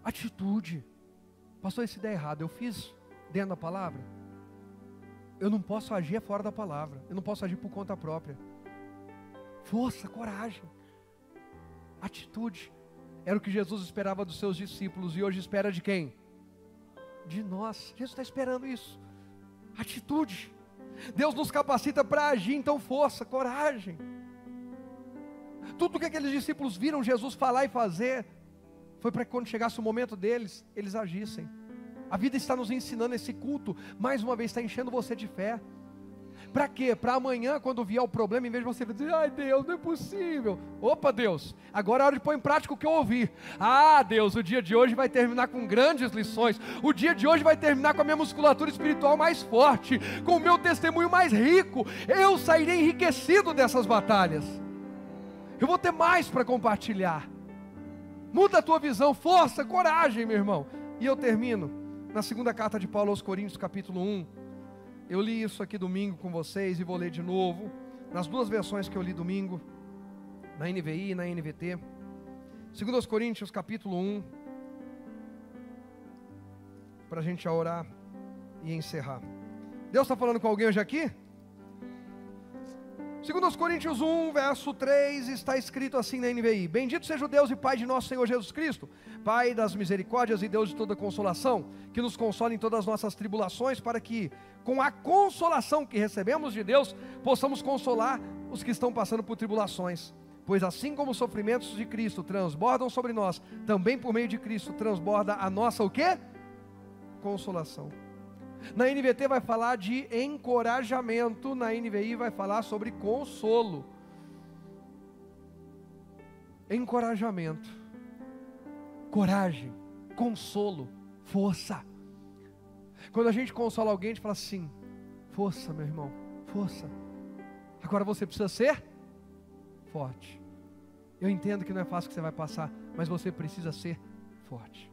atitude. Pastor, se der errado, eu fiz dentro da palavra? Eu não posso agir fora da palavra, eu não posso agir por conta própria. Força, coragem, atitude. Era o que Jesus esperava dos seus discípulos e hoje espera de quem? De nós. Jesus está esperando isso. Atitude. Deus nos capacita para agir, então força, coragem. Tudo que aqueles discípulos viram Jesus falar e fazer foi para que quando chegasse o momento deles, eles agissem. A vida está nos ensinando esse culto, mais uma vez está enchendo você de fé. Para quê? Para amanhã, quando vier o problema, em vez de você dizer, ai Deus, não é possível. Opa Deus, agora é hora de pôr em prática o que eu ouvi. Ah Deus, o dia de hoje vai terminar com grandes lições. O dia de hoje vai terminar com a minha musculatura espiritual mais forte, com o meu testemunho mais rico. Eu sairei enriquecido dessas batalhas. Eu vou ter mais para compartilhar. Muda a tua visão, força, coragem, meu irmão. E eu termino na segunda carta de Paulo aos Coríntios, capítulo 1. Eu li isso aqui domingo com vocês e vou ler de novo, nas 2 versões que eu li domingo, na NVI e na NVT. 2 Coríntios capítulo 1, para a gente orar e encerrar. Deus está falando com alguém hoje aqui? 2 Coríntios 1, verso 3, está escrito assim na NVI: Bendito seja o Deus e Pai de nosso Senhor Jesus Cristo, Pai das misericórdias e Deus de toda consolação, que nos console em todas as nossas tribulações, para que, com a consolação que recebemos de Deus, possamos consolar os que estão passando por tribulações. Pois assim como os sofrimentos de Cristo transbordam sobre nós, também por meio de Cristo transborda a nossa o quê? Consolação. Na NVT vai falar de encorajamento, na NVI vai falar sobre consolo. Encorajamento, coragem, consolo, força. Quando a gente consola alguém, a gente fala assim: força, meu irmão, força. Agora você precisa ser forte. Eu entendo que não é fácil que você vai passar, mas você precisa ser forte.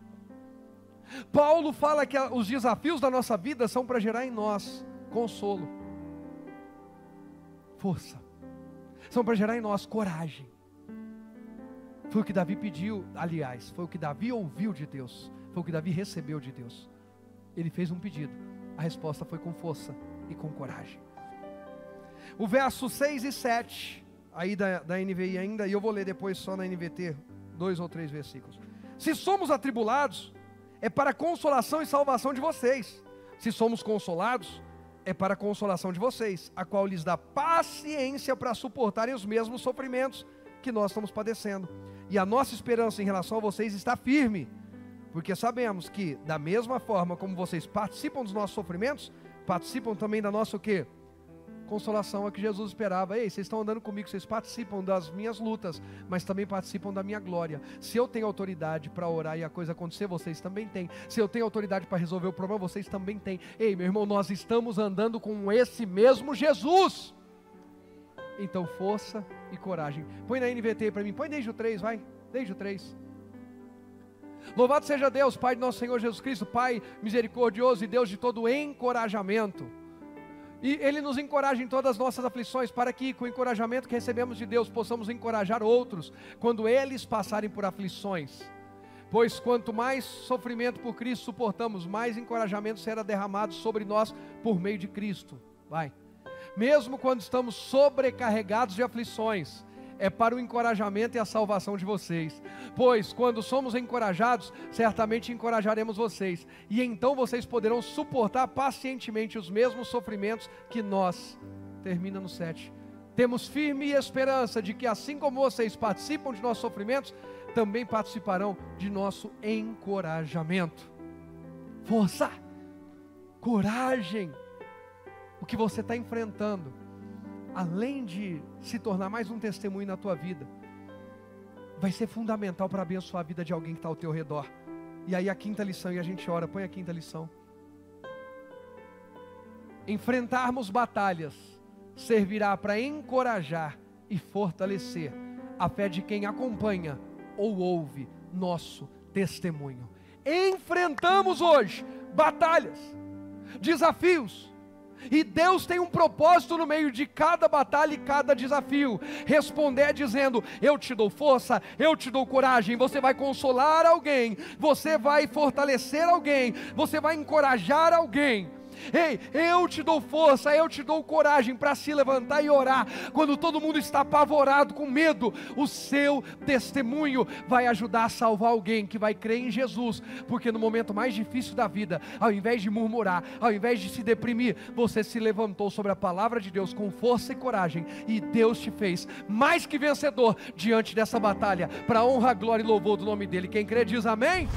Paulo fala que os desafios da nossa vida são para gerar em nós consolo, força, são para gerar em nós coragem. Foi o que Davi pediu, aliás, foi o que Davi ouviu de Deus, foi o que Davi recebeu de Deus. Ele fez um pedido, a resposta foi com força e com coragem. O verso 6 e 7, aí da NVI ainda, e eu vou ler depois só na NVT, 2 ou 3 versículos. Se somos atribulados, é para a consolação e salvação de vocês. Se somos consolados, é para a consolação de vocês, a qual lhes dá paciência para suportarem os mesmos sofrimentos que nós estamos padecendo. E a nossa esperança em relação a vocês está firme, porque sabemos que, da mesma forma como vocês participam dos nossos sofrimentos, participam também da nossa o quê? Consolação. É que Jesus esperava. Ei, vocês estão andando comigo, vocês participam das minhas lutas, mas também participam da minha glória. Se eu tenho autoridade para orar e a coisa acontecer, vocês também têm. Se eu tenho autoridade para resolver o problema, vocês também têm. Ei, meu irmão, nós estamos andando com esse mesmo Jesus. Então força e coragem. Põe na NVT para mim, põe desde o 3, vai, desde o 3. Louvado seja Deus, Pai de nosso Senhor Jesus Cristo, Pai misericordioso e Deus de todo encorajamento. E Ele nos encoraja em todas as nossas aflições, para que com o encorajamento que recebemos de Deus, possamos encorajar outros, quando eles passarem por aflições. Pois quanto mais sofrimento por Cristo suportamos, mais encorajamento será derramado sobre nós por meio de Cristo. Vai. Mesmo quando estamos sobrecarregados de aflições, é para o encorajamento e a salvação de vocês. Pois quando somos encorajados, certamente encorajaremos vocês. E então vocês poderão suportar pacientemente os mesmos sofrimentos que nós. Termina no 7. Temos firme esperança de que assim como vocês participam de nossos sofrimentos, também participarão de nosso encorajamento. Força! Coragem! O que você está enfrentando, além de se tornar mais um testemunho na tua vida, vai ser fundamental para abençoar a vida de alguém que está ao teu redor. E aí a quinta lição, e a gente ora, põe a quinta lição. Enfrentarmos batalhas servirá para encorajar e fortalecer a fé de quem acompanha ou ouve nosso testemunho. Enfrentamos hoje batalhas, desafios, e Deus tem um propósito no meio de cada batalha e cada desafio. Responder dizendo: eu te dou força, eu te dou coragem. Você vai consolar alguém, você vai fortalecer alguém, você vai encorajar alguém. Ei, eu te dou força, eu te dou coragem para se levantar e orar. Quando todo mundo está apavorado, com medo, o seu testemunho vai ajudar a salvar alguém que vai crer em Jesus. Porque no momento mais difícil da vida, ao invés de murmurar, ao invés de se deprimir, você se levantou sobre a palavra de Deus com força e coragem, e Deus te fez mais que vencedor diante dessa batalha, para honra, glória e louvor do nome dele. Quem crê diz amém.